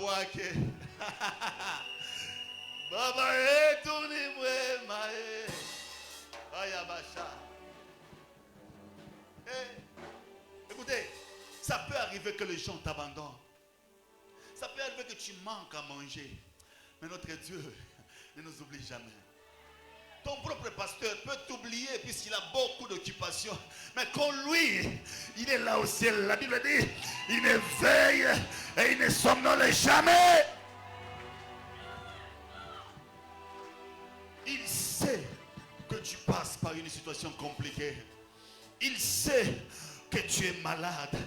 voix que Baba est tourné moi maé. Ayabacha. Écoutez, ça peut arriver que les gens t'abandonnent. Ça peut arriver que tu manques à manger. Mais notre Dieu ne nous oublie jamais. Ton propre pasteur peut t'oublier puisqu'il a beaucoup d'occupations. Mais quand lui, il est là au ciel. La Bible dit, il ne veille et il ne somnole jamais. Il sait que tu passes par une situation compliquée. Il sait que tu es malade.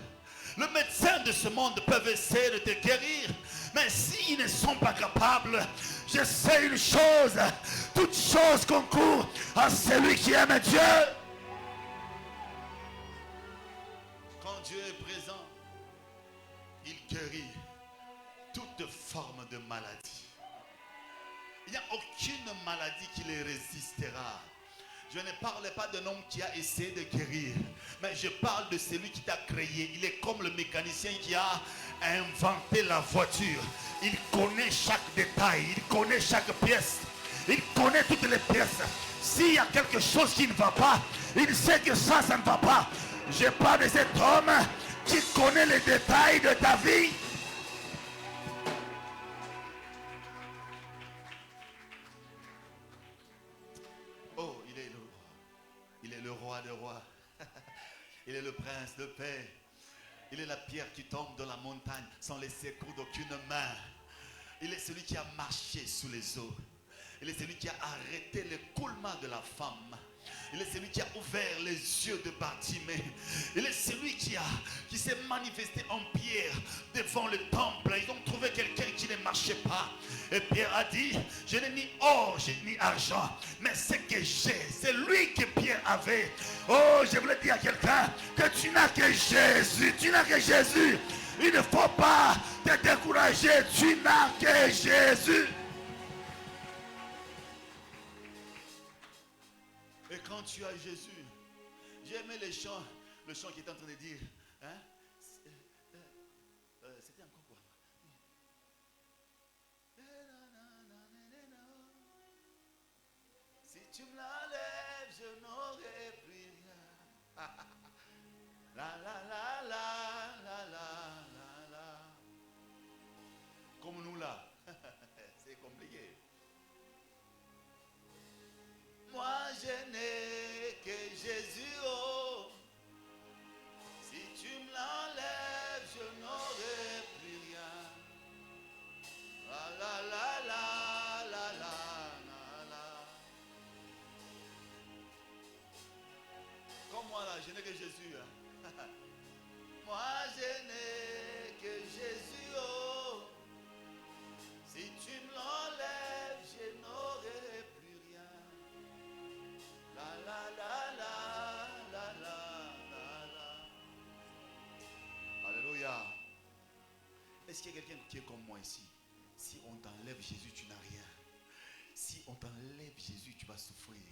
Le médecin de ce monde peut essayer de te guérir. Mais s'ils ne sont pas capables, je sais une chose. Toute chose concourt à celui qui aime Dieu. Quand Dieu est présent, il guérit toute forme de maladie. Il n'y a aucune maladie qui les résistera. Je ne parle pas d'un homme qui a essayé de guérir, mais je parle de celui qui t'a créé. Il est comme le mécanicien qui a inventé la voiture. Il connaît chaque détail, il connaît chaque pièce, il connaît toutes les pièces. S'il y a quelque chose qui ne va pas, il sait que ça ne va pas. Je parle de cet homme qui connaît les détails de ta vie. Oh, il est le roi des rois. Il est le prince de paix. Il est la pierre qui tombe dans la montagne sans les secours d'aucune main. Il est celui qui a marché sous les eaux. Il est celui qui a arrêté l'écoulement de la femme. Il est celui qui a ouvert les yeux de Bartimée. Il est celui qui s'est manifesté en Pierre devant le temple. Ils ont trouvé quelqu'un qui ne marchait pas. Et Pierre a dit, je n'ai ni or, ni argent, mais ce que j'ai, c'est lui que Pierre avait. Oh, je voulais dire à quelqu'un que tu n'as que Jésus. Tu n'as que Jésus. Il ne faut pas te décourager. Tu n'as que Jésus. Et quand tu as Jésus, j'ai aimé le chant qui est en train de dire, hein? C'était encore quoi? Si tu me l'enlèves, je n'aurai plus rien. La la la la la la la la. Comme nous là, c'est compliqué. Moi je n'ai que Jésus, oh. Si tu me l'enlèves, je n'aurai plus rien. La la la la la la la. Comme moi là, je n'ai que Jésus. Hein. Moi je n'ai que Jésus, oh. Si tu me l'enlèves, je n'aurai plus rien. La la la la la la la. Alléluia. Est-ce qu'il y a quelqu'un qui est comme moi ici? Si on t'enlève Jésus, tu n'as rien. Si on t'enlève Jésus, tu vas souffrir.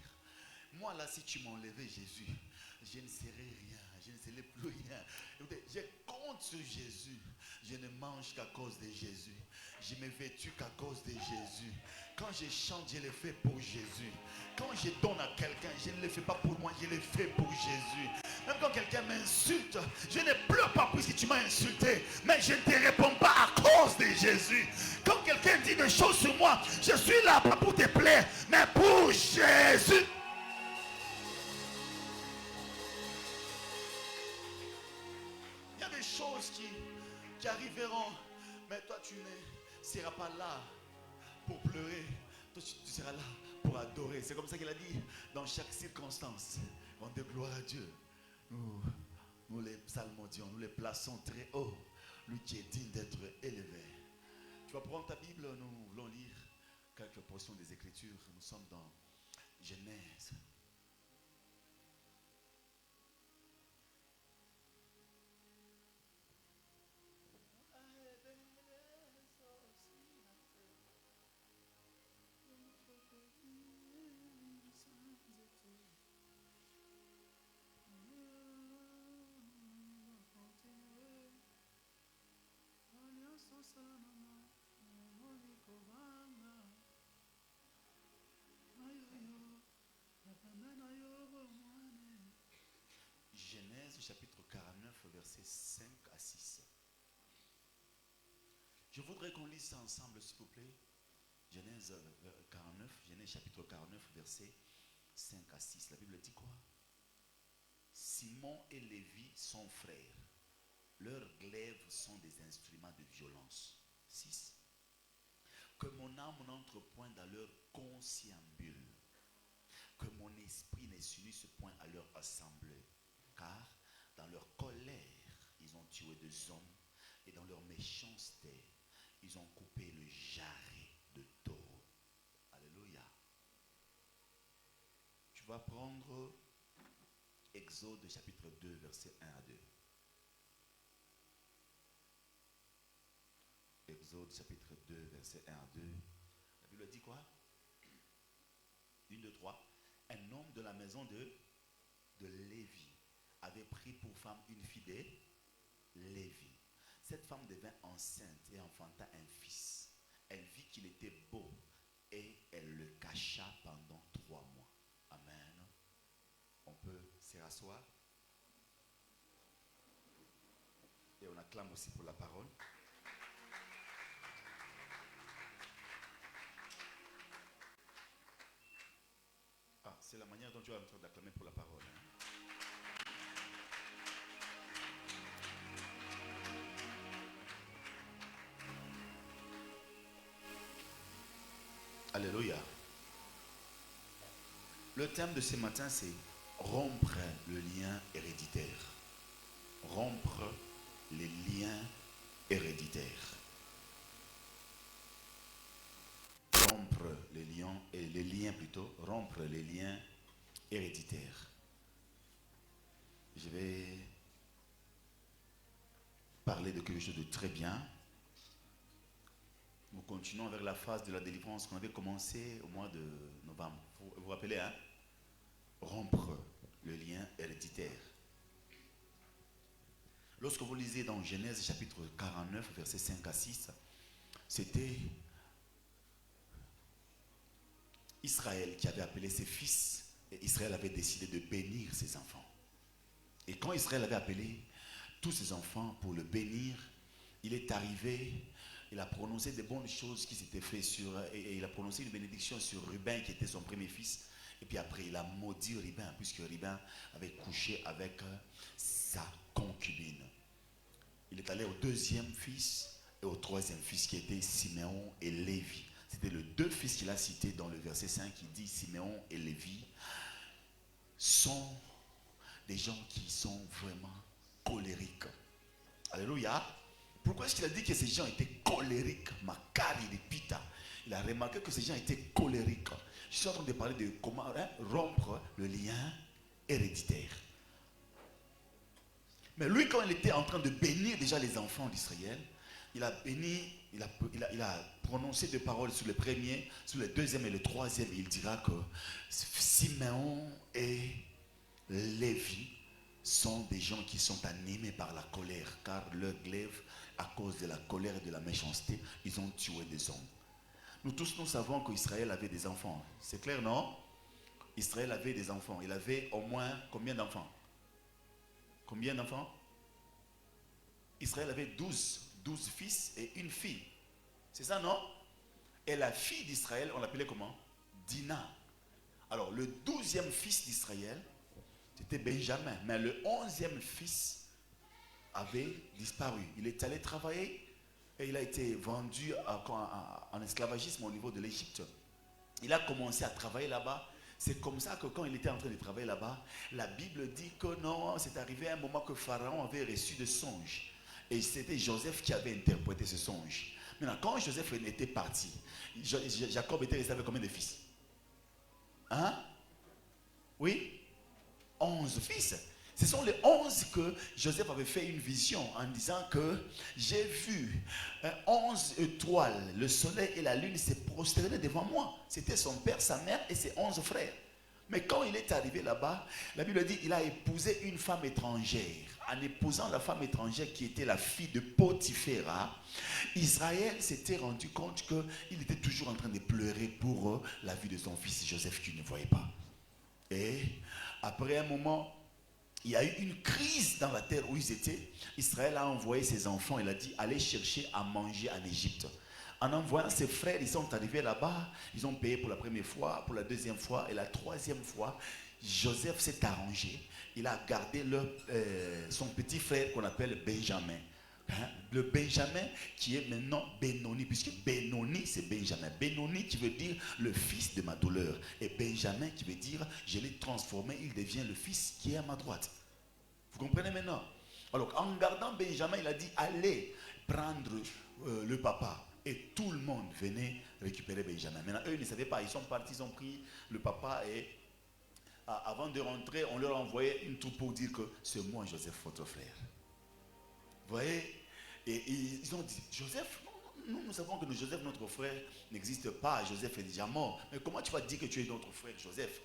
Moi là, si tu m'enlevais Jésus, je ne serais rien. Je ne serais plus rien. Écoutez, je compte sur Jésus. Je ne mange qu'à cause de Jésus. Je me vêtus qu'à cause de Jésus. Quand je chante, je le fais pour Jésus. Quand je donne à quelqu'un, je ne le fais pas pour moi, je le fais pour Jésus. Même quand quelqu'un m'insulte, je ne pleure pas puisque tu m'as insulté, mais je ne te réponds pas à cause de Jésus. Quand quelqu'un dit des choses sur moi, je suis là pas pour te plaire, mais pour Jésus. Il y a des choses qui arriveront, mais toi tu ne seras pas là pour pleurer. Toi tu seras là pour adorer. C'est comme ça qu'il a dit, dans chaque circonstance, rendez gloire à Dieu. Nous les psalmodions, nous les plaçons très haut. Lui qui est digne d'être élevé. Tu vas prendre ta Bible, nous voulons lire quelques portions des Écritures. Nous sommes dans Genèse. 5 à 6. Je voudrais qu'on lise ça ensemble, s'il vous plaît. Genèse 49, Genèse chapitre 49, verset 5 à 6. La Bible dit quoi? Simon et Lévi sont frères. Leurs glaives sont des instruments de violence. 6. Que mon âme n'entre point dans leur conciliabule, que mon esprit ne s'unisse point à leur assemblée, car dans leur colère, ils ont tué des hommes, et dans leur méchanceté, ils ont coupé le jarret de taureau. Alléluia. Tu vas prendre Exode chapitre 2, verset 1 à 2. Exode chapitre 2, verset 1 à 2. La Bible dit quoi? 1, 2, 3. Un homme de la maison de Lévi avait pris pour femme une fille de Lévi. Cette femme devint enceinte et enfanta un fils. Elle vit qu'il était beau et elle le cacha pendant 3 mois. Amen. On peut se rasseoir. Et on acclame aussi pour la parole. Ah, c'est la manière dont tu es en train d'acclamer pour la parole. Alléluia. Le thème de ce matin, c'est rompre le lien héréditaire. Rompre les liens héréditaires. Rompre les liens héréditaires. Je vais parler de quelque chose de très bien. Nous continuons avec la phase de la délivrance qu'on avait commencé au mois de novembre. Vous vous rappelez, hein? Rompre le lien héréditaire. Lorsque vous lisez dans Genèse chapitre 49, versets 5 à 6, c'était Israël qui avait appelé ses fils et Israël avait décidé de bénir ses enfants. Et quand Israël avait appelé tous ses enfants pour le bénir, il est arrivé, il a prononcé des bonnes choses qui s'étaient faites et il a prononcé une bénédiction sur Ruben qui était son premier fils. Et puis après il a maudit Ruben puisque Ruben avait couché avec sa concubine. Il est allé au deuxième fils et au troisième fils qui étaient Siméon et Lévi. C'était les 2 fils qu'il a cités dans le verset 5 qui dit Siméon et Lévi sont des gens qui sont vraiment colériques. Alléluia. Pourquoi est-ce qu'il a dit que ces gens étaient colériques? Makari de Pita. Il a remarqué que ces gens étaient colériques. Je suis en train de parler de comment rompre le lien héréditaire. Mais lui, quand il était en train de bénir déjà les enfants d'Israël, il a béni, il a prononcé des paroles sur le premier, sur le deuxième et le troisième. Il dira que Siméon et Lévi sont des gens qui sont animés par la colère, car leur glaive, à cause de la colère et de la méchanceté, ils ont tué des hommes. Nous tous, nous savons qu'Israël avait des enfants. C'est clair, non? Israël avait des enfants. Il avait au moins combien d'enfants? Combien d'enfants? Israël avait 12 fils et une fille. C'est ça, non? Et la fille d'Israël, on l'appelait comment? Dina. Alors, le 12e fils d'Israël, c'était Benjamin. Mais le 11e fils avait disparu. Il est allé travailler et il a été vendu en esclavagisme au niveau de l'Égypte. Il a commencé à travailler là-bas. C'est comme ça que quand il était en train de travailler là-bas, la Bible dit que non, c'est arrivé un moment que Pharaon avait reçu des songes. Et c'était Joseph qui avait interprété ce songe. Maintenant, quand Joseph était parti, Jacob était resté avec combien de fils? Hein? Oui? 11 fils. Ce sont les 11 que Joseph avait fait une vision en disant que j'ai vu 11 étoiles, le soleil et la lune se prosterner devant moi. C'était son père, sa mère et ses 11 frères. Mais quand il est arrivé là-bas, la Bible dit qu'il a épousé une femme étrangère. En épousant la femme étrangère qui était la fille de Potiphéra, Israël s'était rendu compte qu'il était toujours en train de pleurer pour la vie de son fils Joseph qu'il ne voyait pas. Et après un moment, il y a eu une crise dans la terre où ils étaient. Israël a envoyé ses enfants, il a dit, allez chercher à manger en Égypte. En envoyant ses frères, ils sont arrivés là-bas, ils ont payé pour la première fois, pour la deuxième fois et la troisième fois. Joseph s'est arrangé, il a gardé son petit frère qu'on appelle Benjamin. Le Benjamin qui est maintenant Benoni, puisque Benoni c'est Benjamin. Benoni qui veut dire le fils de ma douleur. Et Benjamin qui veut dire je l'ai transformé, il devient le fils qui est à ma droite. Vous comprenez maintenant? Alors en gardant Benjamin, il a dit allez prendre le papa. Et tout le monde venait récupérer Benjamin. Maintenant eux ils ne savaient pas, ils sont partis, ils ont pris le papa et avant de rentrer, on leur a envoyé une troupe pour dire que c'est moi Joseph, votre frère. Vous voyez? Et ils ont dit, Joseph, nous savons que Joseph, notre frère, n'existe pas. Joseph est déjà mort. Mais comment tu vas dire que tu es notre frère, Joseph?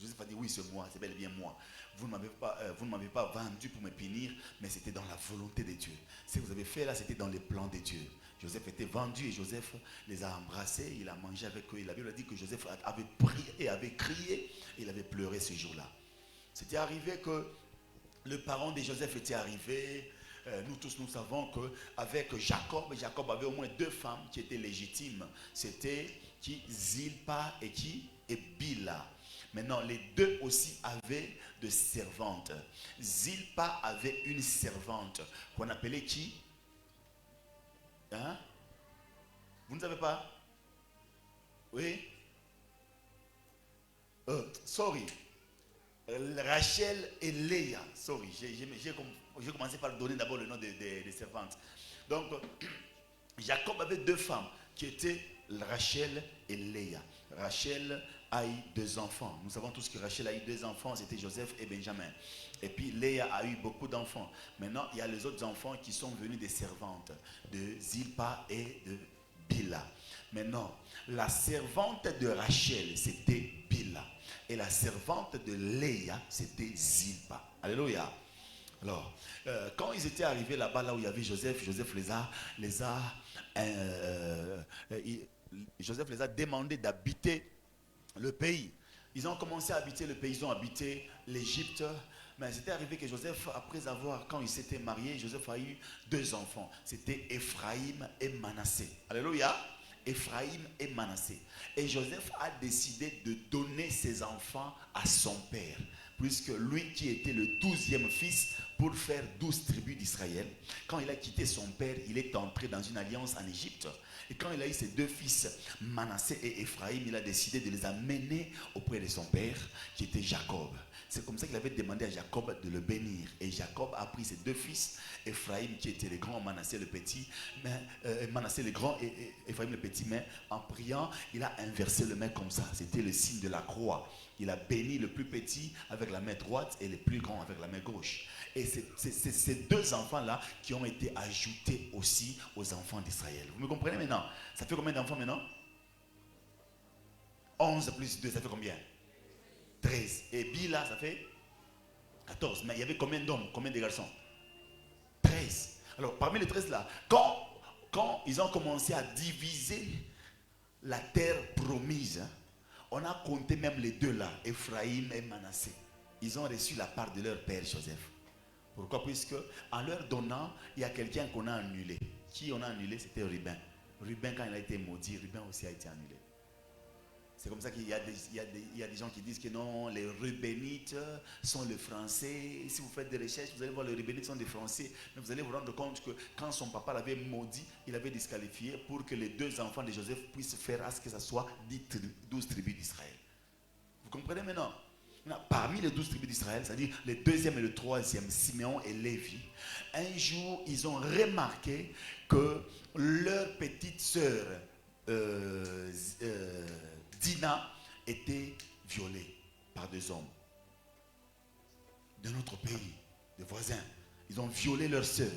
Joseph a dit, oui, c'est moi, c'est bel et bien moi. Vous ne m'avez pas vendu pour me punir, mais c'était dans la volonté de Dieu. Ce que vous avez fait là, c'était dans les plans de Dieu. Joseph était vendu et Joseph les a embrassés, il a mangé avec eux. La Bible a dit que Joseph avait prié et avait crié, et il avait pleuré ce jour-là. C'était arrivé que le parent de Joseph était arrivé. Nous tous, nous savons qu'avec Jacob avait au moins deux femmes qui étaient légitimes. C'était qui? Zilpa et qui? Et Bila. Maintenant, les deux aussi avaient de servantes. Zilpa avait une servante qu'on appelait qui? Hein? Vous ne savez pas? Oui? Sorry. Rachel et Léa. Sorry, j'ai commencé par donner d'abord le nom des servantes. Donc, Jacob avait deux femmes qui étaient Rachel et Léa. Rachel a eu deux enfants. Nous savons tous que Rachel a eu deux enfants, c'était Joseph et Benjamin. Et puis Léa a eu beaucoup d'enfants. Maintenant, il y a les autres enfants qui sont venus des servantes de Zilpa et de Bila. Maintenant, la servante de Rachel, c'était Bila. Et la servante de Léa, c'était Zilpa. Alléluia. Alors, quand ils étaient arrivés là-bas, là où il y avait Joseph, Joseph les a demandé d'habiter le pays. Ils ont commencé à habiter le pays, ils ont habité l'Égypte. Mais c'était arrivé que Joseph, quand il s'était marié, Joseph a eu deux enfants. C'était Ephraïm et Manassé. Alléluia. Ephraïm et Manassé. Et Joseph a décidé de donner ses enfants à son père, puisque lui qui était le 12e fils pour faire 12 tribus d'Israël, quand il a quitté son père, il est entré dans une alliance en Égypte. Et quand il a eu ses deux fils, Manassé et Ephraïm, il a décidé de les amener auprès de son père, qui était Jacob. C'est comme ça qu'il avait demandé à Jacob de le bénir. Et Jacob a pris ses deux fils, Ephraïm qui était le grand, Manassé le petit, Manassé le grand et Ephraïm le petit, mais en priant, il a inversé le main comme ça. C'était le signe de la croix. Il a béni le plus petit avec la main droite et le plus grand avec la main gauche. Et c'est ces deux enfants-là qui ont été ajoutés aussi aux enfants d'Israël. Vous me comprenez maintenant? Ça fait combien d'enfants maintenant? 11 plus 2, ça fait combien? 13. Et Bila, ça fait 14. Mais il y avait combien d'hommes? Combien de garçons? 13. Alors, parmi les 13 là, quand ils ont commencé à diviser la terre promise, on a compté même les deux là, Ephraïm et Manassé. Ils ont reçu la part de leur père Joseph. Pourquoi? Puisque en leur donnant, il y a quelqu'un qu'on a annulé. Qui on a annulé? C'était Ruben. Ruben, quand il a été maudit, Ruben aussi a été annulé. C'est comme ça qu'il y a des gens qui disent que non, les Rubénites sont les Français. Si vous faites des recherches, vous allez voir les Rubénites sont des Français. Mais vous allez vous rendre compte que quand son papa l'avait maudit, il avait disqualifié pour que les deux enfants de Joseph puissent faire à ce que ça soit 12 tribus d'Israël. Vous comprenez maintenant? Parmi les 12 tribus d'Israël, c'est-à-dire les deuxième et le troisième, Siméon et Lévi, un jour, ils ont remarqué que leur petite sœur, Dina, était violée par deux hommes de notre pays, des voisins. Ils ont violé leur sœur.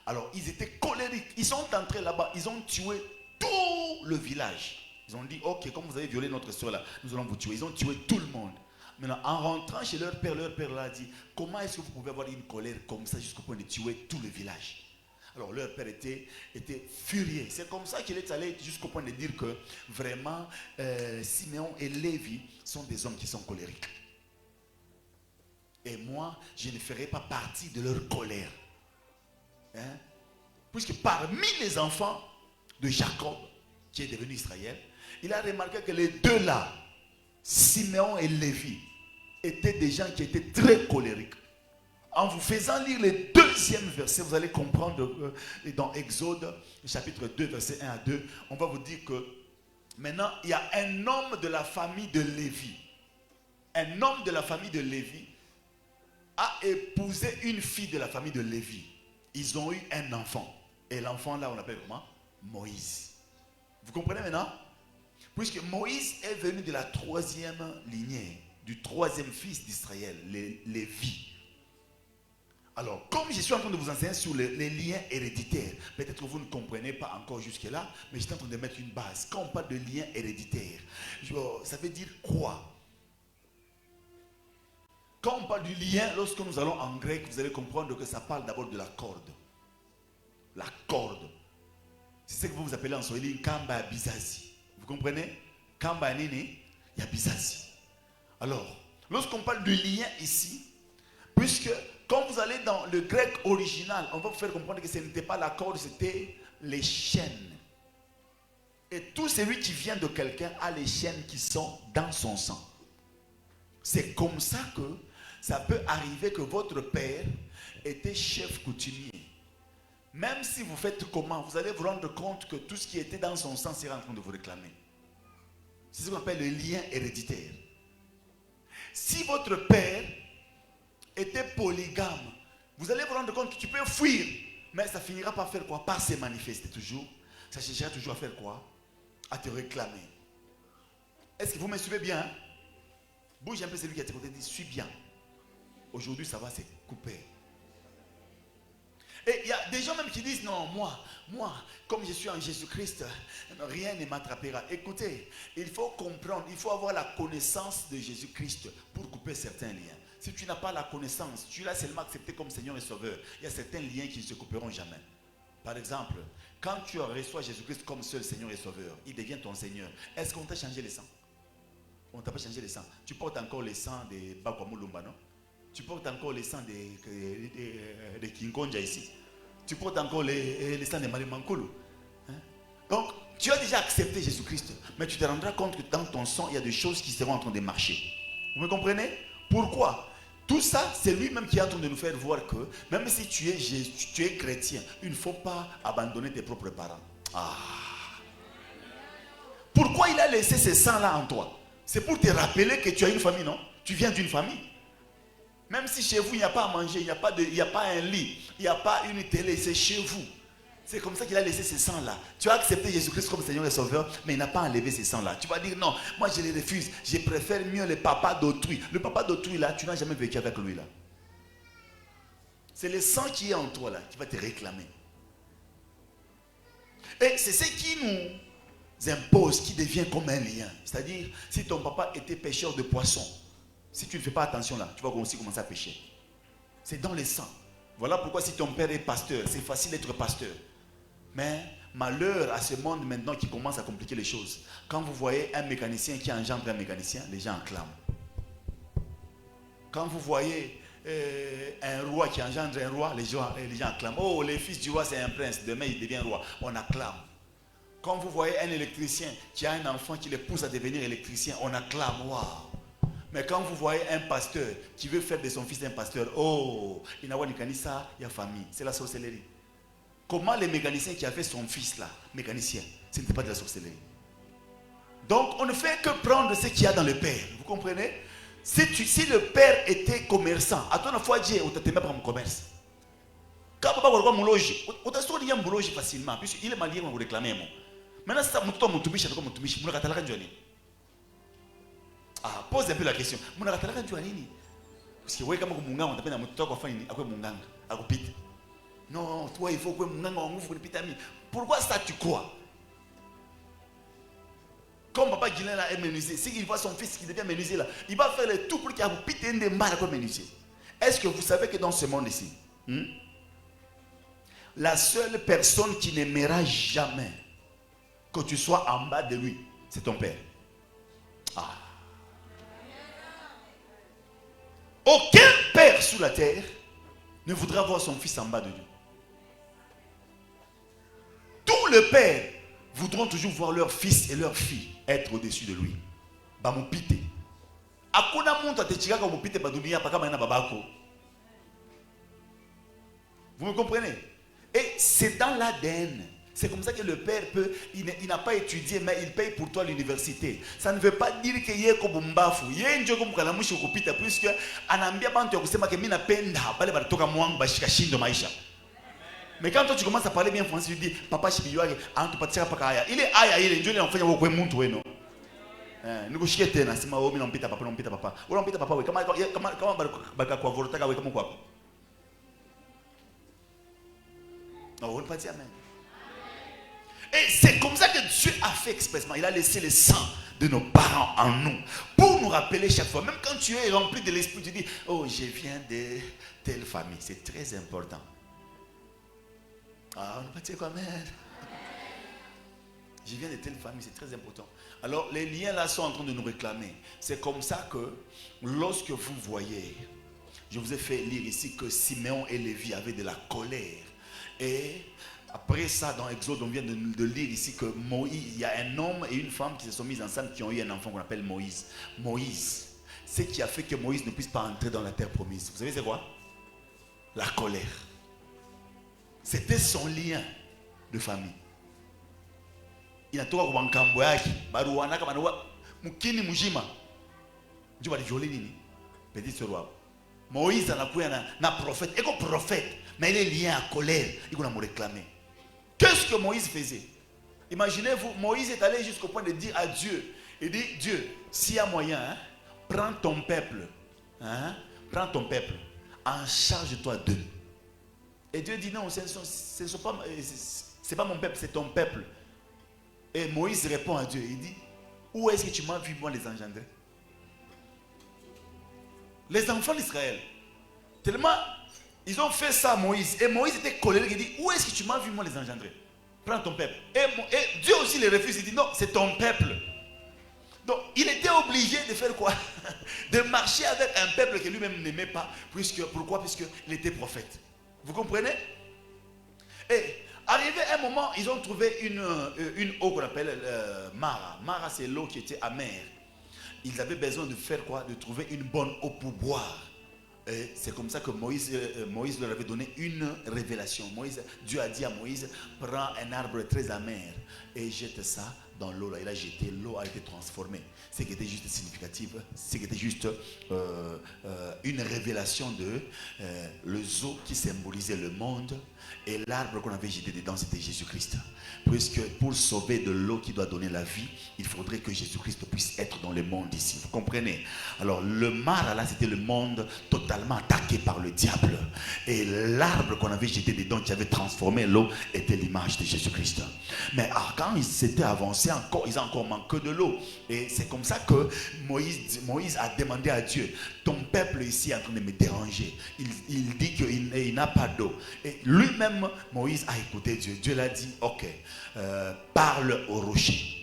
Alors, ils étaient colériques. Ils sont entrés là-bas. Ils ont tué tout le village. Ils ont dit, ok, comme vous avez violé notre sœur là, nous allons vous tuer. Ils ont tué tout le monde. Maintenant, en rentrant chez leur père leur a dit, comment est-ce que vous pouvez avoir une colère comme ça jusqu'au point de tuer tout le village? Alors leur père était furieux. C'est comme ça qu'il est allé jusqu'au point de dire que vraiment Siméon et Lévi sont des hommes qui sont colériques. Et moi, je ne ferai pas partie de leur colère. Hein? Puisque parmi les enfants de Jacob, qui est devenu Israël, il a remarqué que les deux là, Siméon et Lévi, étaient des gens qui étaient très colériques. En vous faisant lire le deuxième verset, vous allez comprendre dans Exode, chapitre 2, verset 1 à 2, on va vous dire que maintenant, il y a un homme de la famille de Lévi. Un homme de la famille de Lévi a épousé une fille de la famille de Lévi. Ils ont eu un enfant. Et l'enfant là, on l'appelle comment? Moïse. Vous comprenez maintenant? Puisque Moïse est venu de la troisième lignée, du troisième fils d'Israël, Lévi. Alors, comme je suis en train de vous enseigner sur les liens héréditaires, peut-être que vous ne comprenez pas encore jusque-là, mais je suis en train de mettre une base. Quand on parle de liens héréditaires, ça veut dire quoi? Quand on parle du lien, lorsque nous allons en grec, vous allez comprendre que ça parle d'abord de la corde. La corde. C'est ce que vous appelez en swahili kamba bizazi. Vous comprenez? Kamba nini ya bizazi. Alors, lorsqu'on parle de lien ici, puisque quand vous allez dans le grec original, on va vous faire comprendre que ce n'était pas la corde, c'était les chaînes. Et tout celui qui vient de quelqu'un a les chaînes qui sont dans son sang. C'est comme ça que ça peut arriver que votre père était chef coutumier. Même si vous faites comment, vous allez vous rendre compte que tout ce qui était dans son sang sera en train de vous réclamer. C'est ce qu'on appelle le lien héréditaire. Si votre père était polygame, vous allez vous rendre compte que tu peux fuir, mais ça finira par faire quoi? Par se manifester toujours. Ça cherchera toujours à faire quoi? À te réclamer. Est-ce que vous me suivez bien? Bouge un peu celui qui est à tes côtés et dit, suis bien. Aujourd'hui, ça va se couper. Et il y a des gens même qui disent, non, moi, comme je suis en Jésus-Christ, rien ne m'attrapera. Écoutez, il faut comprendre, il faut avoir la connaissance de Jésus-Christ pour couper certains liens. Si tu n'as pas la connaissance, tu l'as seulement accepté comme Seigneur et Sauveur, il y a certains liens qui ne se couperont jamais. Par exemple, quand tu reçois Jésus-Christ comme seul Seigneur et Sauveur, il devient ton Seigneur. Est-ce qu'on t'a changé les sangs? On ne t'a pas changé les sangs. Tu portes encore les sangs de Bakwamulumba, non? Tu portes encore les sangs de Kinkonja ici. Tu portes encore les sangs de Marimankulu. Hein? Donc, tu as déjà accepté Jésus-Christ. Mais tu te rendras compte que dans ton sang, il y a des choses qui seront en train de marcher. Vous me comprenez? Pourquoi? Tout ça, c'est lui-même qui est en train de nous faire voir que même si tu es chrétien, il ne faut pas abandonner tes propres parents. Ah. Pourquoi il a laissé ce sang-là en toi? C'est pour te rappeler que tu as une famille, non? Tu viens d'une famille. Même si chez vous, il n'y a pas à manger, il n'y a pas un lit, il n'y a pas une télé, c'est chez vous. C'est comme ça qu'il a laissé ce sang-là. Tu as accepté Jésus-Christ comme Seigneur et Sauveur, mais il n'a pas enlevé ce sang-là. Tu vas dire, non, moi je les refuse. Je préfère mieux le papa d'autrui. Le papa d'autrui, là, tu n'as jamais vécu avec lui, là. C'est le sang qui est en toi, là, qui va te réclamer. Et c'est ce qui nous impose, qui devient comme un lien. C'est-à-dire, si ton papa était pêcheur de poissons, si tu ne fais pas attention là, tu vas aussi commencer à pêcher. C'est dans le sang. Voilà pourquoi si ton père est pasteur, c'est facile d'être pasteur. Mais malheur à ce monde maintenant qui commence à compliquer les choses. Quand vous voyez un mécanicien qui engendre un mécanicien, les gens acclament. Quand vous voyez un roi qui engendre un roi, les gens acclament. Oh, le fils du roi c'est un prince, demain il devient roi. On acclame. Quand vous voyez un électricien qui a un enfant qui le pousse à devenir électricien, on acclame. Waouh! Mais quand vous voyez un pasteur qui veut faire de son fils un pasteur, oh, il n'a pas de canissa, il y a famille. C'est la sorcellerie. Comment le mécanicien qui a fait son fils là, mécanicien, ce n'était pas de la sorcellerie. Donc on ne fait que prendre ce qu'il y a dans le père. Vous comprenez? Si le père était commerçant, à ton fois Dieu, on te met par mon commerce. Quand papa voit mon loge, on t'a sorti un loge facilement, puisqu'il est marié, on vous réclame. Maintenant, c'est ça, mon toubiche, mon toubiche, mon ratalaka Johnny. Ah, pose un peu la question. Mon ratalaka Johnny. Parce que, ouais, comme mon gars, on t'appelle à mon toc, enfin, à quoi mon gars, à quoi pite. Non, toi, il faut que mon gars, on ouvre le pitami. Pourquoi ça, tu crois? Comme papa Guilain là est menuisier, s'il voit son fils qui devient menuisier là, il va faire le tout pour qu'il y ait un pitin de mal comme menuisier. Est-ce que vous savez que dans ce monde ici, la seule personne qui n'aimera jamais que tu sois en bas de lui, c'est ton père. Ah. Aucun père sous la terre ne voudra voir son fils en bas de lui. Tous les pères voudront toujours voir leur fils et leur fille être au-dessus de lui. Bamupite. Akuna muntu atechika ka mupite ba dunia pa kama na babako. Vous me comprenez? Et c'est dans l'ADN. C'est comme ça que le père peut, il n'a pas étudié, mais il paye pour toi l'université. Ça ne veut pas dire que yé ko bumbafu. Yé njo ko mukalamushi kupita puisque anambia bantu ya kusema que mina penda bale balitoka mwangu bashika shindo maisha. Mais quand toi tu commences à parler bien français, tu dis papa shibiyoage antu patia paka aya. Ile aya ile njo inafanya wewe kwa mtu weno. Nikushike tena sema wewe mimi nampita papa nampita papa. Wewe unampita papa wewe kama baka kwa volotaka wewe kama kwako. Non, on ne pas dire amen. Et c'est comme ça que Dieu a fait expressement. Il a laissé le sang de nos parents en nous. Pour nous rappeler chaque fois. Même quand tu es rempli de l'esprit, tu dis, oh, je viens de telle famille. C'est très important. Ah, on ne pas dire quoi, amen. Je viens de telle famille, c'est très important. Alors, les liens là sont en train de nous réclamer. C'est comme ça que, lorsque vous voyez, je vous ai fait lire ici que Siméon et Lévi avaient de la colère. Et après ça, dans Exode, on vient de lire ici que Moïse, il y a un homme et une femme qui se sont mis ensemble, qui ont eu un enfant qu'on appelle Moïse. Moïse, ce qui a fait que Moïse ne puisse pas entrer dans la terre promise. Vous savez c'est quoi? La colère. C'était son lien de famille. Il a tout comme un camboyaki, barouana comme un mukini mujima. Je vais dire nini, petit roi. Moïse a un prophète, et comme prophète, mais il est lié à colère, il va me réclamer. Qu'est-ce que Moïse faisait? Imaginez-vous, Moïse est allé jusqu'au point de dire à Dieu, il dit, Dieu, s'il y a moyen, prends ton peuple, prends ton peuple, en charge-toi d'eux. Et Dieu dit, non, ce n'est pas mon peuple, c'est ton peuple. Et Moïse répond à Dieu, il dit, où est-ce que tu m'as vu moi les engendrer? Les enfants d'Israël, tellement ils ont fait ça à Moïse. Et Moïse était colérique, il dit, où est-ce que tu m'as vu moi les engendrer? Prends ton peuple. Et Dieu aussi les refuse, il dit, non, c'est ton peuple. Donc il était obligé de faire quoi? De marcher avec un peuple que lui-même n'aimait pas. Pourquoi? Puisqu'il était prophète. Vous comprenez? Et arrivé un moment, ils ont trouvé une eau qu'on appelle Mara. Mara, c'est l'eau qui était amère. Ils avaient besoin de faire quoi? De trouver une bonne eau pour boire. Et c'est comme ça que Moïse leur avait donné une révélation. Dieu a dit à Moïse, prends un arbre très amer et jette ça dans l'eau. Il a jeté, l'eau a été transformée. Ce qui était juste significatif, ce qui était juste une révélation de le zoo qui symbolisait le monde. Et l'arbre qu'on avait jeté dedans, c'était Jésus-Christ. Puisque pour sauver de l'eau qui doit donner la vie, il faudrait que Jésus-Christ puisse être dans le monde ici. Vous comprenez? Alors le Mara là, c'était le monde totalement attaqué par le diable. Et l'arbre qu'on avait jeté dedans, qui avait transformé l'eau, était l'image de Jésus-Christ. Mais quand ils s'étaient avancés encore, ils ont encore manqué de l'eau. Et c'est comme ça que Moïse a demandé à Dieu, ton peuple ici est en train de me déranger. Il dit qu'il n'a pas d'eau. Et lui-même, Moïse a écouté Dieu. Dieu l'a dit, ok, parle au rocher.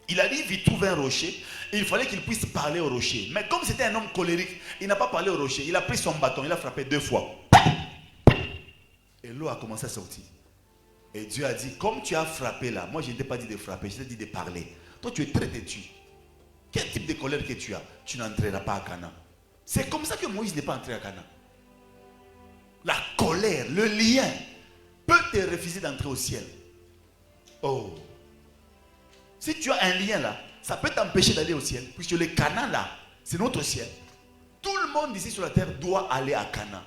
Il arrive, il trouve un rocher. Et il fallait qu'il puisse parler au rocher. Mais comme c'était un homme colérique, il n'a pas parlé au rocher. Il a pris son bâton, il a frappé 2 fois. Et l'eau a commencé à sortir. Et Dieu a dit, comme tu as frappé là, moi je ne t'ai pas dit de frapper, je t'ai dit de parler. Toi tu es très têtu. Quel type de colère que tu as? Tu n'entreras pas à Canaan. C'est comme ça que Moïse n'est pas entré à Canaan. La colère, le lien peut te refuser d'entrer au ciel. Oh. Si tu as un lien là, ça peut t'empêcher d'aller au ciel. Puisque le Canaan là, c'est notre ciel. Tout le monde ici sur la terre doit aller à Canaan.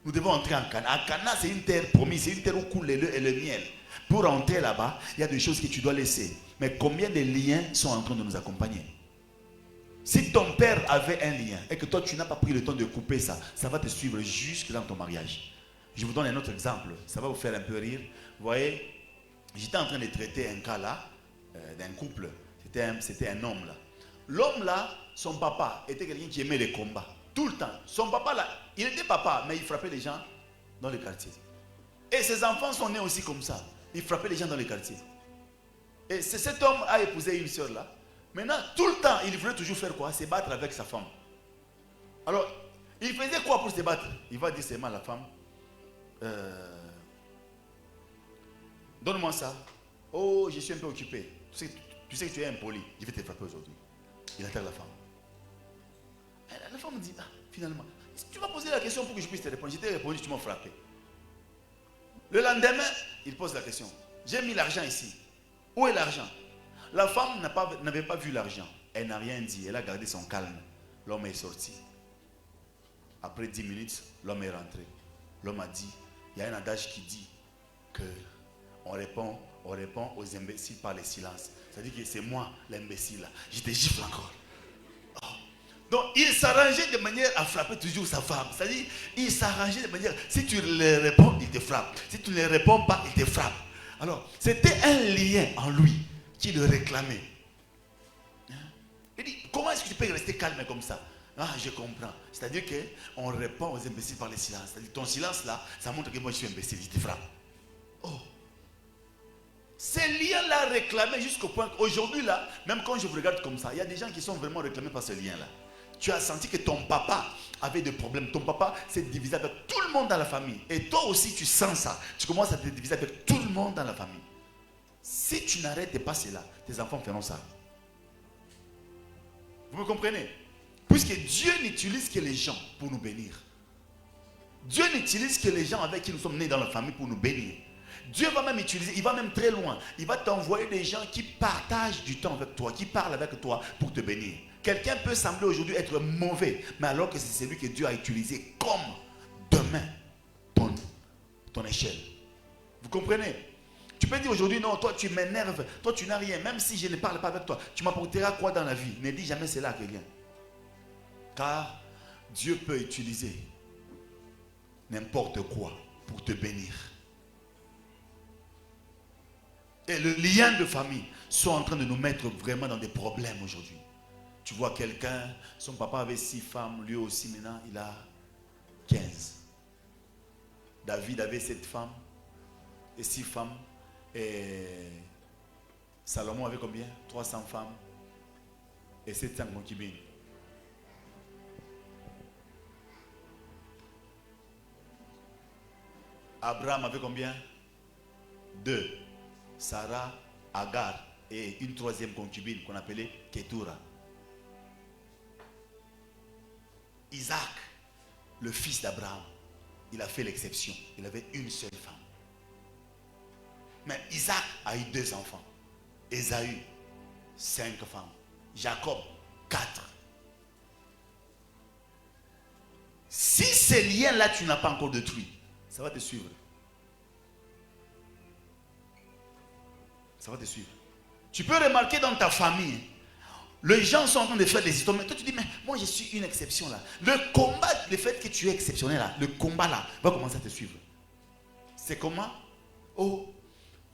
Nous devons entrer en Canaan. À Canaan, c'est une terre promise, c'est une terre où coule le lait et le miel. Pour entrer là-bas, il y a des choses que tu dois laisser. Mais combien de liens sont en train de nous accompagner? Si ton père avait un lien et que toi tu n'as pas pris le temps de couper ça, ça va te suivre jusque dans ton mariage. Je vous donne un autre exemple, ça va vous faire un peu rire. Vous voyez, j'étais en train de traiter un cas là, d'un couple. C'était un homme là. L'homme là, son papa était quelqu'un qui aimait les combats. Tout le temps. Son papa là, il était papa, mais il frappait les gens dans le quartier. Et ses enfants sont nés aussi comme ça. Il frappait les gens dans le quartier. Et cet homme a épousé une soeur là. Maintenant, tout le temps, il voulait toujours faire quoi? Se battre avec sa femme. Alors, Il faisait quoi pour se battre? Il va dire seulement à la femme, donne-moi ça. Oh, je suis un peu occupé. Tu sais que tu es impoli. Je vais te frapper aujourd'hui. Il attaque la femme. Et la femme me dit, finalement, tu m'as posé la question pour que je puisse te répondre. Je t'ai répondu, tu m'as frappé. Le lendemain, il pose la question. J'ai mis l'argent ici. Où est l'argent? La femme n'avait pas vu l'argent. Elle n'a rien dit. Elle a gardé son calme. L'homme est sorti. Après 10 minutes, l'homme est rentré. L'homme a dit, il y a un adage qui dit que on répond aux imbéciles par le silence. C'est-à-dire que c'est moi l'imbécile. Je te gifle encore. Oh. Donc il s'arrangeait de manière à frapper toujours sa femme. C'est-à-dire il s'arrangeait de manière, si tu le réponds, il te frappe. Si tu ne le réponds pas, il te frappe. Alors c'était un lien en lui qui le réclamait. Il dit, comment est-ce que tu peux rester calme comme ça? Ah, je comprends. C'est-à-dire qu'on répond aux imbéciles par le silence. C'est-à-dire ton silence là, ça montre que moi je suis imbécile, je te frappe. Oh. Ces liens-là réclamés jusqu'au point qu'aujourd'hui là, même quand je vous regarde comme ça, il y a des gens qui sont vraiment réclamés par ce lien-là. Tu as senti que ton papa avait des problèmes. Ton papa s'est divisé avec tout le monde dans la famille. Et toi aussi tu sens ça. Tu commences à te diviser avec tout le monde dans la famille. Si tu n'arrêtes pas cela, tes enfants feront ça. Vous me comprenez? Puisque Dieu n'utilise que les gens pour nous bénir. Dieu n'utilise que les gens avec qui nous sommes nés dans la famille pour nous bénir. Dieu va même utiliser, il va même très loin. Il va t'envoyer des gens qui partagent du temps avec toi, qui parlent avec toi pour te bénir. Quelqu'un peut sembler aujourd'hui être mauvais, mais alors que c'est celui que Dieu a utilisé comme demain ton échelle. Vous comprenez? Tu peux dire aujourd'hui, non, toi tu m'énerves, toi tu n'as rien, même si je ne parle pas avec toi, tu m'apporteras quoi dans la vie? Ne dis jamais cela à quelqu'un. Car Dieu peut utiliser n'importe quoi pour te bénir. Et le lien de famille sont en train de nous mettre vraiment dans des problèmes aujourd'hui. Tu vois quelqu'un, son papa avait 6 femmes, lui aussi maintenant il a 15. David avait 7 femmes et 6 femmes. Et Salomon avait combien? 300 femmes et 700 concubines. Abraham avait combien? 2. Sarah, Agar et une 3e concubine qu'on appelait Ketura. Isaac, le fils d'Abraham, il a fait l'exception. Il avait une seule femme. Mais Isaac a eu 2 enfants. Ésaü, 5 femmes. Jacob, 4. Si ces liens-là, tu n'as pas encore détruit, ça va te suivre. Ça va te suivre. Tu peux remarquer dans ta famille, les gens sont en train de faire des histoires, mais toi tu dis, mais moi je suis une exception là. Le combat, le fait que tu es exceptionnel là, le combat là, va commencer à te suivre. C'est comment? Oh,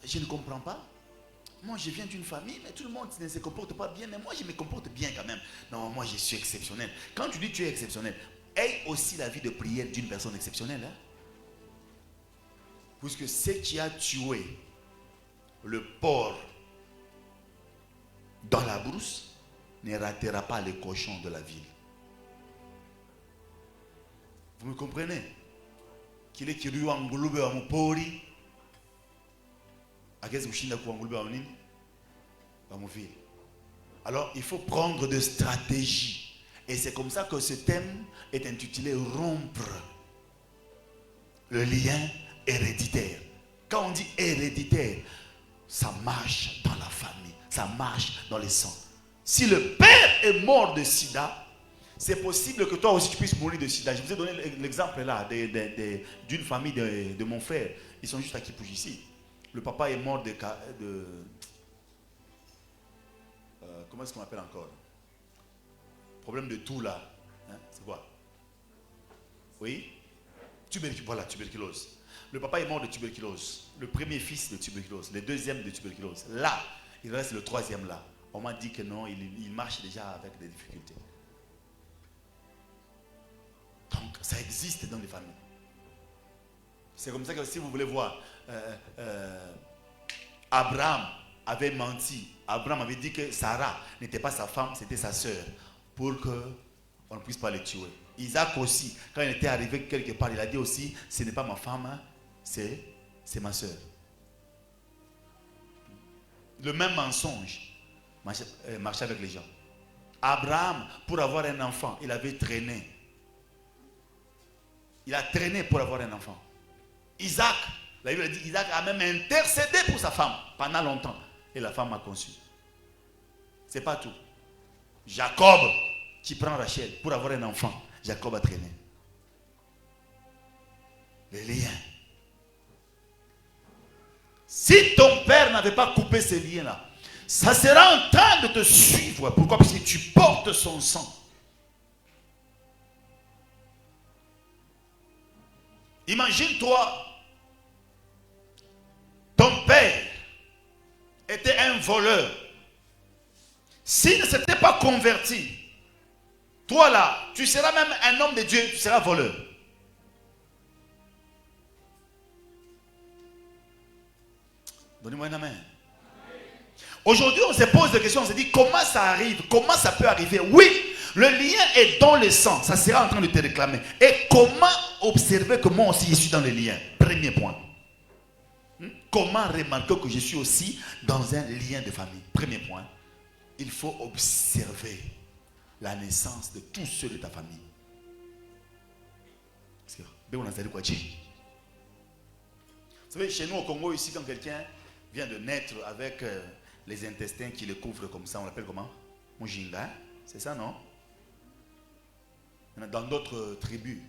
je ne comprends pas. Moi je viens d'une famille, mais tout le monde ne se comporte pas bien, mais moi je me comporte bien quand même. Non, moi je suis exceptionnel. Quand tu dis que tu es exceptionnel, aie aussi la vie de prière d'une personne exceptionnelle. Hein? Puisque ce qui a tué le porc dans la brousse ne ratera pas les cochons de la ville. Vous me comprenez? Qu'il est qui lui a engloubé à mon pori. Alors il faut prendre des stratégies. Et c'est comme ça que ce thème est intitulé rompre le lien héréditaire. Quand on dit héréditaire, ça marche dans la famille, ça marche dans les sangs. Si le père est mort de sida, c'est possible que toi aussi tu puisses mourir de sida. Je vous ai donné l'exemple là d'une famille de mon frère. Ils sont juste à Kipouj ici. Le papa est mort de comment est-ce qu'on appelle encore? Problème de tout là. Hein? C'est quoi? Oui? Voilà, tuberculose. Le papa est mort de tuberculose. Le premier fils de tuberculose. Le deuxième de tuberculose. Là, il reste le 3e là. On m'a dit que non, il marche déjà avec des difficultés. Donc, ça existe dans les familles. C'est comme ça que si vous voulez voir, Abraham avait menti. Abraham avait dit que Sarah n'était pas sa femme, c'était sa sœur. Pour qu'on ne puisse pas les tuer. Isaac aussi, quand il était arrivé quelque part, il a dit aussi, ce n'est pas ma femme, hein, c'est ma soeur. Le même mensonge marchait avec les gens. Abraham, pour avoir un enfant, il avait traîné. Il a traîné pour avoir un enfant. Isaac, la Bible dit, Isaac a même intercédé pour sa femme pendant longtemps. Et la femme a conçu. C'est pas tout. Jacob, qui prend Rachel pour avoir un enfant, Jacob a traîné. Les liens. Si ton père n'avait pas coupé ces liens-là, ça sera en train de te suivre. Pourquoi? Parce que tu portes son sang. Imagine-toi, ton père était un voleur. S'il ne s'était pas converti, toi là, tu seras même un homme de Dieu, tu seras voleur. Donnez-moi un amen. Aujourd'hui, on se pose des questions, on se dit comment ça arrive, comment ça peut arriver. Oui, le lien est dans le sang, ça sera en train de te réclamer. Et comment observer que moi aussi je suis dans le lien? Premier point. Comment remarquer que je suis aussi dans un lien de famille? Premier point. Il faut observer la naissance de tous ceux de ta famille. Vous savez, chez nous au Congo, ici, quand quelqu'un vient de naître avec les intestins qui le couvrent comme ça, on l'appelle comment? Mujinga, c'est ça, non? Dans d'autres tribus,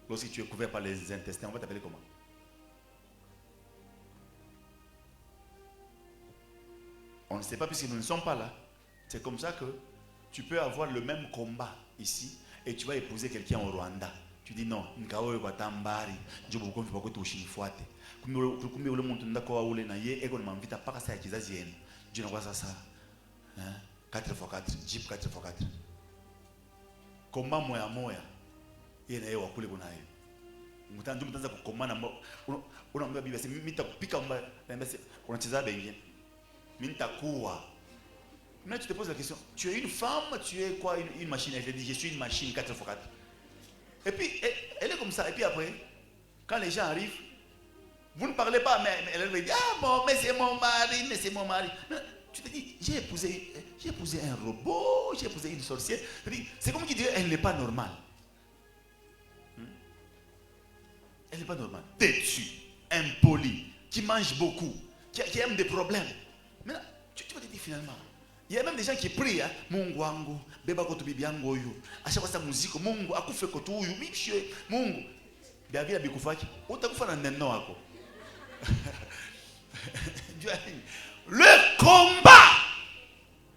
lorsque tu es couvert par les intestins, on va t'appeler comment? On ne sait pas puisque nous ne sommes pas là. C'est comme ça que tu peux avoir le même combat ici et tu vas épouser quelqu'un au Rwanda. Tu dis non, nkawe kwa tambari, njobo konfi kwa kwetu ushinifuate. Kumbe ule muntu ndako wa ule na ye ego ni mamvita paka saa ya kizazi yenu. Jina kwa sasa 4x4, Jeep 4x4. Komba moya moya. Yeye na yeye wakule kuna yeye. Mtandu mtanza kukomana unaambia bibi sasa mimi nitakupika mbaya. Naambia unacheza bengi. Mimi nitakuwa. Mais tu te poses la question, tu es une femme, tu es quoi, une machine? Elle te dit, je suis une machine 4x4. Et puis, elle est comme ça. Et puis après, quand les gens arrivent, vous ne parlez pas, mais elle va dire, ah bon, mais c'est mon mari, mais c'est mon mari. Mais tu te dis, j'ai épousé un robot, j'ai épousé une sorcière. C'est comme qui dit, elle n'est pas normale. Elle n'est pas normale. Têtue, impolie, qui mange beaucoup, qui aime des problèmes. Maintenant, tu vas te dire finalement, il y a même des gens qui prient, hein, Mungu wangu, beba kotu bibi yangu huyu. Ashakuwa sa muziko, Mungu akufe kotu huyu, mibishwe, Mungu. Bibi abikufaki, utakufa na neno wako. Le combat,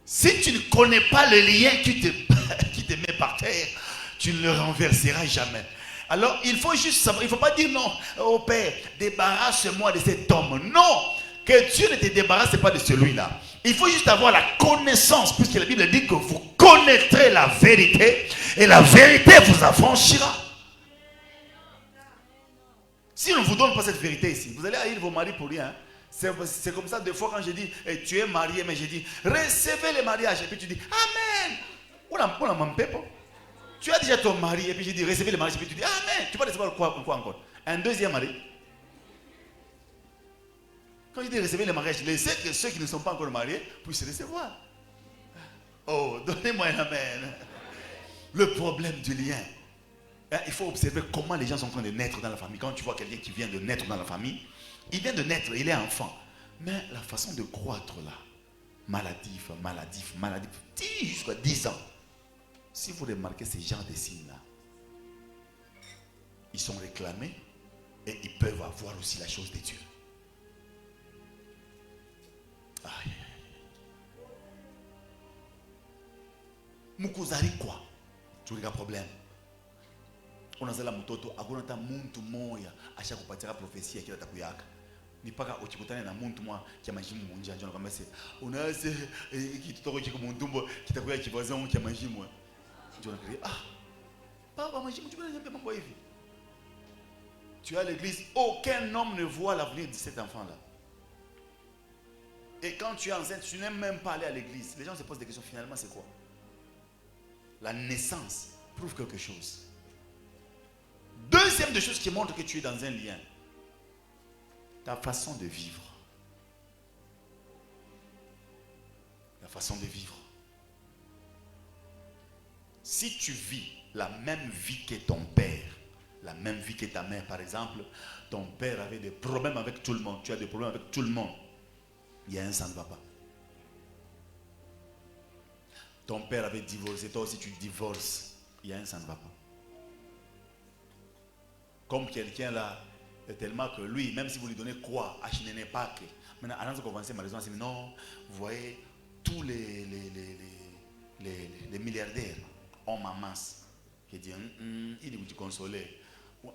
si tu ne connais pas le lien qui te met par terre, tu ne le renverseras jamais. Alors, il faut juste savoir, il ne faut pas dire non, oh Père, débarrasse-moi de cet homme. Non, que Dieu ne te débarrasse pas de celui-là. Il faut juste avoir la connaissance, puisque la Bible dit que vous connaîtrez la vérité et la vérité vous affranchira. Si on ne vous donne pas cette vérité ici, vous allez haïr vos maris pour rien. C'est comme ça, des fois, quand je dis tu es marié, mais je dis recevez le mariage, et puis tu dis Amen. Tu as déjà ton mari, et puis je dis recevez le mariage, et puis tu dis Amen. Tu vas recevoir quoi encore? Un deuxième mari. Quand je dis recevez le mariage, laissez que ceux qui ne sont pas encore mariés puissent recevoir. Oh, donnez-moi un amen. Le problème du lien. Il faut observer comment les gens sont en train de naître dans la famille. Quand tu vois quelqu'un qui vient de naître dans la famille, il vient de naître, il est enfant. Mais la façon de croître là, maladif, jusqu'à 10 ans. Si vous remarquez ces genres de signes là, ils sont réclamés et ils peuvent avoir aussi la chose de Dieu. Aïe. Mukuzari quoi? Tu as un problème. On a zala mtoto akuna ta muntu moya ashakupatia prophesia kila takuyaka. Ni paka ukikutana na muntu mwa kya majimu munja njoo kama sasa. Unaanza kitoko kiko mundumbo kitakuya kivaza kya majimu. Njoo nakwambia papa majimu tu niambia mambo hivi. Tu es à l'église, aucun homme ne voit l'avenir de cet enfant là. Et quand tu es enceinte, tu n'aimes même pas aller à l'église. Les gens se posent des questions, finalement c'est quoi? La naissance prouve quelque chose. Deuxième des choses qui montrent que tu es dans un lien, ta façon de vivre. La façon de vivre. Si tu vis la même vie que ton père, la même vie que ta mère, par exemple, ton père avait des problèmes avec tout le monde, tu as des problèmes avec tout le monde, il y a un ça ne va pas. Ton père avait divorcé, toi aussi tu divorces, il y a un ça ne va pas. Comme quelqu'un là, tellement que lui, même si vous lui donnez quoi, n'est pas que. Maintenant, avant de commencer ma raison, c'est non, vous voyez, tous les milliardaires ont ma masse. Qui dit, il dit, vous consoler.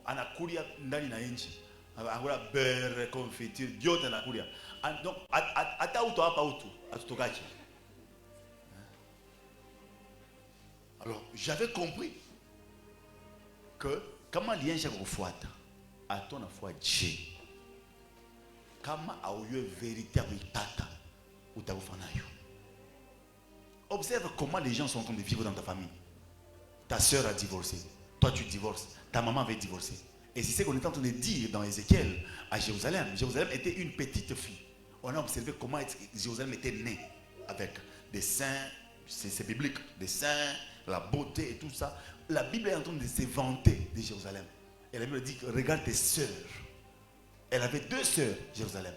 Anakuria, ndani na inchi. Agora beurre, confiture, diot anakuria. Donc, ata uto apa uto, atutokachi. Alors, j'avais compris que, comment lien j'ai refouata, à ton foi Dieu, comment a eu vérité avec tata ou ta fanayo. Observe comment les gens sont en train de vivre dans ta famille. Ta soeur a divorcé, toi tu divorces, ta maman avait divorcé. Et c'est ce qu'on est en train de dire dans Ézéchiel à Jérusalem. Jérusalem était une petite fille. On a observé comment Jérusalem était née avec des seins, c'est biblique, des seins, la beauté et tout ça. La Bible est en train de se vanter de Jérusalem. Et la Bible dit, regarde tes sœurs. Elle avait deux sœurs, Jérusalem.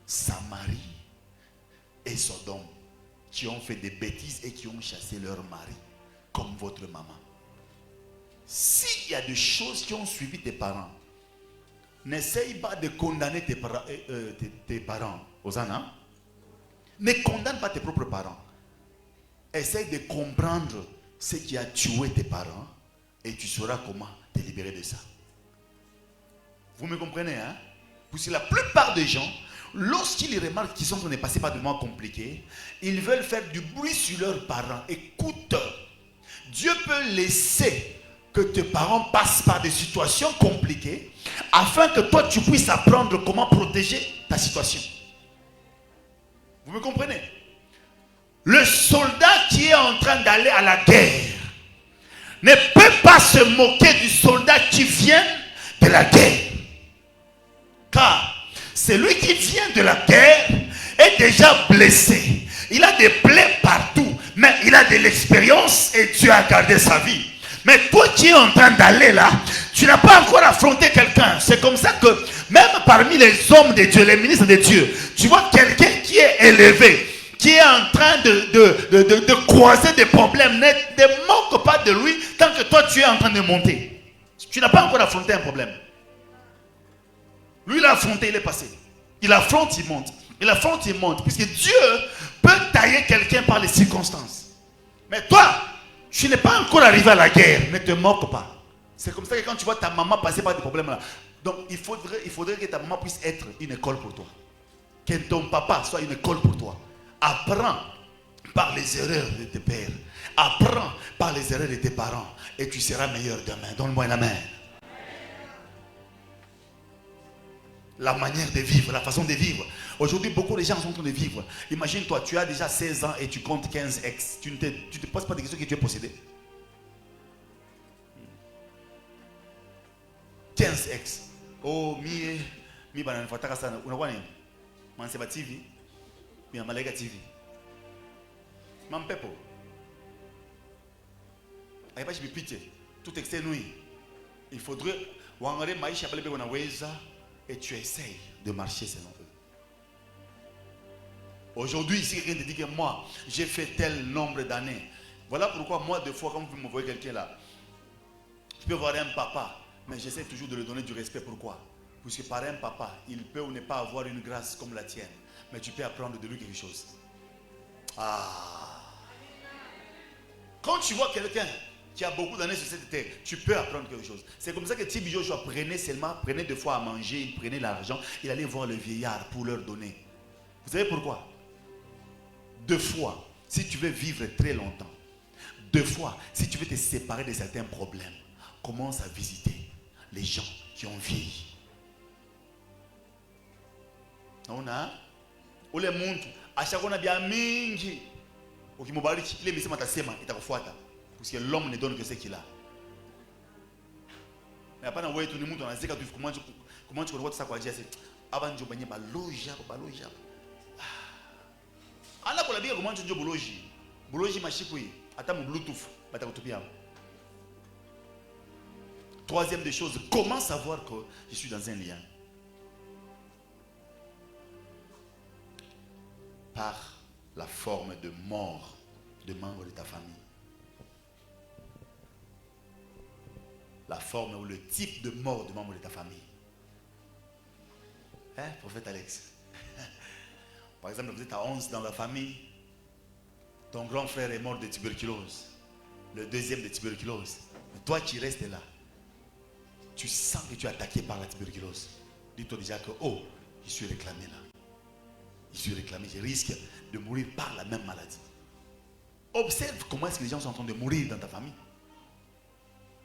Samarie et Sodome, qui ont fait des bêtises et qui ont chassé leur mari, comme votre maman. S'il y a des choses qui ont suivi tes parents, n'essaye pas de condamner tes parents. Osana, ne condamne pas tes propres parents. Essaye de comprendre ce qui a tué tes parents et tu sauras comment te libérer de ça. Vous me comprenez, hein? Parce que la plupart des gens, lorsqu'ils remarquent qu'ils sont en train de passer par des moments compliqués, ils veulent faire du bruit sur leurs parents. Écoute, Dieu peut laisser que tes parents passent par des situations compliquées afin que toi tu puisses apprendre comment protéger ta situation. Vous me comprenez? Le soldat qui est en train d'aller à la guerre ne peut pas se moquer du soldat qui vient de la guerre. Car celui qui vient de la guerre est déjà blessé. Il a des plaies partout, mais il a de l'expérience et Dieu a gardé sa vie. Mais toi qui es en train d'aller là, tu n'as pas encore affronté quelqu'un. C'est comme ça que même parmi les hommes de Dieu, les ministres de Dieu, tu vois quelqu'un qui est élevé, qui est en train de croiser des problèmes. Ne moque pas de lui tant que toi tu es en train de monter. Tu n'as pas encore affronté un problème. Lui il a affronté, il est passé. Il affronte, il monte. Il affronte, il monte. Puisque Dieu peut tailler quelqu'un par les circonstances. Mais toi, tu n'es pas encore arrivé à la guerre. Ne te moque pas. C'est comme ça que quand tu vois ta maman passer par des problèmes là. Donc il faudrait que ta maman puisse être une école pour toi. Que ton papa soit une école pour toi. Apprends par les erreurs de tes pères. Apprends par les erreurs de tes parents. Et tu seras meilleur demain. Donne-moi la main. La manière de vivre, la façon de vivre. Aujourd'hui, beaucoup de gens sont en train de vivre. Imagine-toi, tu as déjà 16 ans et tu comptes 15 ex. Tu ne te poses pas de questions que tu es possédé. 15 ex. Oh, mi banana fataka sana. Unakuwa nini? Manseba TV. Mi Amalega TV. Mampepo. Aiba chibipite. Tout excès nous. Il faudrait wangare maisha pale beko na weza. Et tu essayes de marcher selon eux. Aujourd'hui, si quelqu'un te dit que moi, j'ai fait tel nombre d'années, voilà pourquoi moi, des fois, quand vous me voyez quelqu'un là, je peux voir un papa, mais j'essaie toujours de lui donner du respect. Pourquoi? Parce que par un papa, il peut ou ne pas avoir une grâce comme la tienne, mais tu peux apprendre de lui quelque chose. Ah! Quand tu vois quelqu'un qui a beaucoup d'années sur cette terre, tu peux apprendre quelque chose. C'est comme ça que Tibi Joshua prenait 2 fois à manger, il prenait l'argent, il allait voir le vieillard pour leur donner. Vous savez pourquoi? 2 fois, si tu veux vivre très longtemps, 2 fois, si tu veux te séparer de certains problèmes, commence à visiter les gens qui ont vieilli. On a ule muntu ashakona bia mingi ukimubariki ile misema atasema itakufuata. Parce que l'homme ne donne que ce qu'il a. Mais après, on a tout le monde, on a dit comment tu connais ça, quoi, dire c'est avant de gagner, baloja. Allah pour la bien comment tu dis bologi machikoui, attends mon Bluetooth, batakotopia. Troisième des choses, comment savoir que je suis dans un lien? Par la forme de mort de membres de ta famille. La forme ou le type de mort de membres de ta famille. Hein, prophète Alex? Par exemple, vous êtes à 11 dans la famille. Ton grand frère est mort de tuberculose. Le deuxième de tuberculose. Mais toi qui restes là, tu sens que tu es attaqué par la tuberculose. Dis-toi déjà que, oh, je suis réclamé là. Je suis réclamé, je risque de mourir par la même maladie. Observe comment est-ce que les gens sont en train de mourir dans ta famille.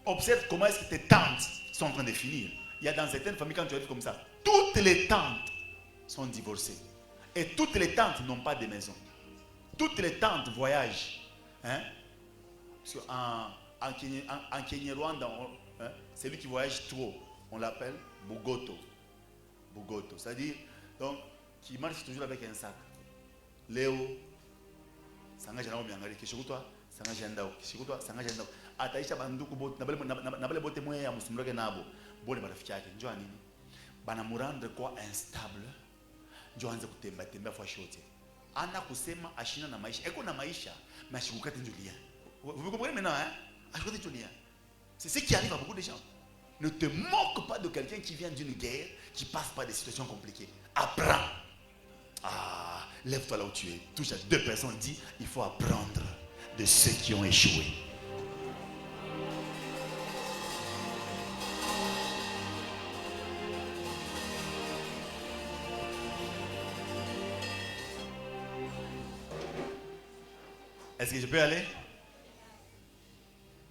Observe comment est-ce que tes tantes sont en train de finir. Il y a dans certaines familles, quand tu arrives comme ça, toutes les tantes sont divorcées. Et toutes les tantes n'ont pas de maison. Toutes les tantes voyagent. Hein? En Kenya-Rwanda, hein? Celui qui voyage trop, on l'appelle Bugoto. Bugoto, c'est-à-dire donc, qui marche toujours avec un sac. Léo, Sanga Janao Miangari, Kishikutoa, Sanga Jandao, Kishikutoa, Sanga Jandao. Ataisha banduku bot, nabale bote moye ya musumroge nabo. Bole marafiki yake, njoo nini? Bana murandre kwa instable. Njoo anze kutembea kwa shote. Ana kusema ashina na maisha. Eko na maisha, mais ashikukate njulia. Vous comprenez maintenant, hein? Ashikukate njulia. C'est ce qui arrive à beaucoup de gens. Ne te moque pas de quelqu'un qui vient d'une guerre, qui passe par des situations compliquées. Apprends. Ah, lève-toi là où tu es. Touche à deux personnes, dis, il faut apprendre de ceux qui ont échoué. Est-ce que je peux aller?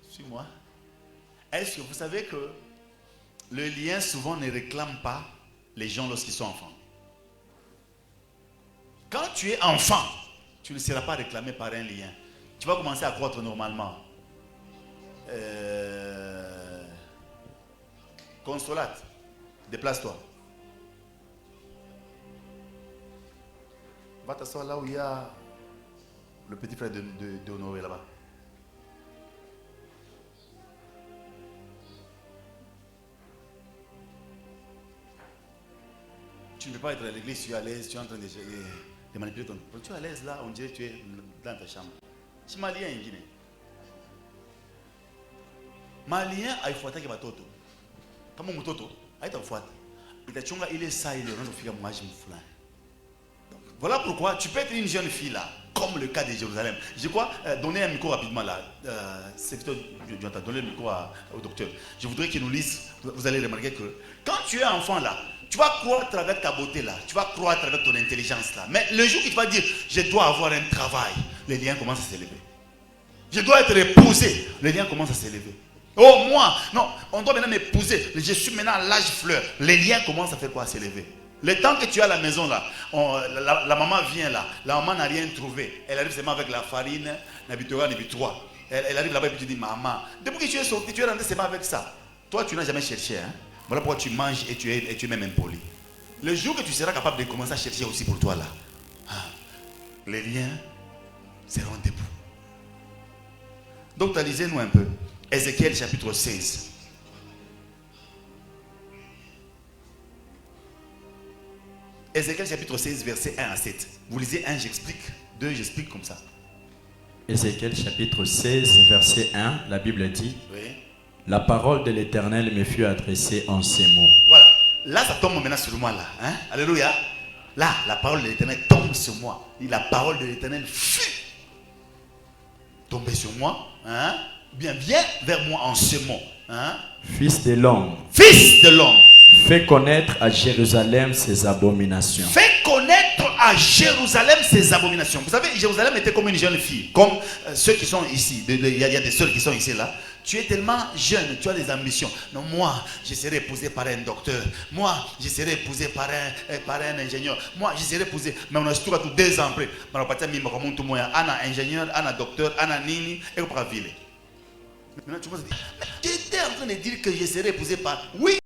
Suis-moi. Est-ce que vous savez que le lien souvent ne réclame pas les gens lorsqu'ils sont enfants? Quand tu es enfant, tu ne seras pas réclamé par un lien. Tu vas commencer à croître normalement. Consolate, déplace-toi. Va t'asseoir là où il y a le petit frère de Honoré là-bas. Tu ne peux pas être à l'église, tu es à l'aise, tu es en train de manipuler ton... Tu es à l'aise là, on dirait que tu es dans ta chambre. Tu es malien en Guinée. Malien, il faut attaquer Batoto. Comme mon toto, il est ça, il est moi je me fous. Voilà pourquoi tu peux être une jeune fille là, comme le cas de Jérusalem. Je crois donner un micro rapidement là. C'est plutôt, je vais donner le micro au docteur. Je voudrais qu'il nous lise. Vous allez remarquer que quand tu es enfant là, tu vas croître avec ta beauté là, tu vas croître avec ton intelligence là. Mais le jour où tu vas dire, je dois avoir un travail, les liens commencent à s'élever. Je dois être épousé, les liens commencent à s'élever. Oh moi, non, on doit maintenant m'épouser. Je suis maintenant à l'âge fleur. Les liens commencent à faire quoi? À s'élever. Le temps que tu es à la maison là, la maman vient là, la maman n'a rien trouvé. Elle arrive seulement avec la farine, n'habitera n'habitera. Elle arrive là-bas et tu dis, maman, depuis que tu es sorti, tu es rentré seulement avec ça. Toi, tu n'as jamais cherché. Hein? Voilà pourquoi tu manges et tu es même impoli. Le jour que tu seras capable de commencer à chercher aussi pour toi là, les liens seront debout. Donc, lisez-nous un peu. Ézéchiel chapitre 16. Ézéchiel chapitre 16, verset 1 à 7. Vous lisez 1, j'explique. 2, j'explique comme ça. Ézéchiel chapitre 16, verset 1, la Bible dit, oui. La parole de l'Éternel me fut adressée en ces mots. Voilà. Là, ça tombe maintenant sur moi. Là. Hein? Alléluia. Là, la parole de l'Éternel tombe sur moi. Et la parole de l'Éternel fut tombée sur moi. Hein? Bien, viens vers moi en ce mot. Hein? Fils de l'homme. Fils de l'homme. Fais connaître à Jérusalem ses abominations. Fais connaître à Jérusalem ses abominations. Vous savez, Jérusalem était comme une jeune fille. Comme ceux qui sont ici. Il y a des sœurs qui sont ici là. Tu es tellement jeune, tu as des ambitions. Non, moi, je serai épousé par un docteur. Moi, je serai épousé par un ingénieur. Moi, je serai épousé. Mais on a surtout 2 ans après. Mais on a ingénieur, un docteur, un nini, et on va vivre. Maintenant, tu penses dire, tu étais en train de dire que je serai épousé par... Oui,